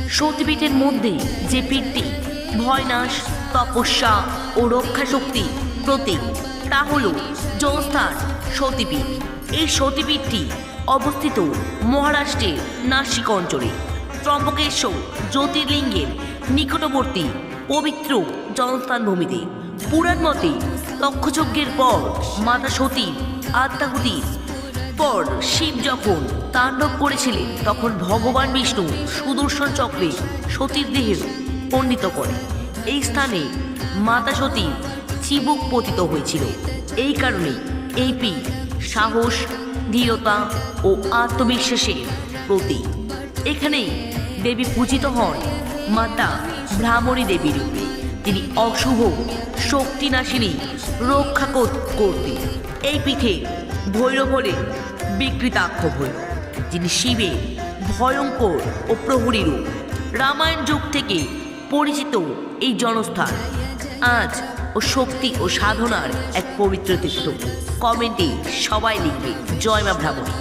সতীপীঠের মধ্যে যে পীঠটি ভয়নাশ, তপস্যা ও রক্ষা শক্তি প্রতীক, তা হল জলস্থান সতীপীঠ। এই সতীপীঠটি অবস্থিত মহারাষ্ট্রের নাসিক অঞ্চলে ত্রম্বকেশ্বর জ্যোতির্লিঙ্গের নিকটবর্তী পবিত্র জলস্থান ভূমিতে। পুরাণ মতে তক্ষযজ্ঞের পর মাতা সতীর আত্মাহুতির পর শিব যখন তাণ্ডব করেছিলেন, তখন ভগবান বিষ্ণু সুদর্শন চক্রে সতীর দেহে পণ্ডিত করে। এই স্থানে মাতা সতীর চিবুক পতিত হয়েছিল। এই কারণে এই পীঠ সাহস, ধীরতা ও আত্মবিশ্বাসের প্রতীক। এখানেই দেবী পূজিত হন মাতা ভ্রামরী দেবী রূপে। তিনি অশুভ শক্তিনাশিনী রক্ষা করতেন। এই পীঠে ভৈরব হলেন বিকৃতাক্ষ ভৈরব, যিনি শিবের ভয়ঙ্কর ও প্রহরী রূপ। রামায়ণ যুগ থেকে পরিচিত এই জনস্থান আজ ও শক্তি ও সাধনার এক পবিত্র তীর্থ। কমেন্টে সবাই লিখবে জয় মা ভ্রামরী।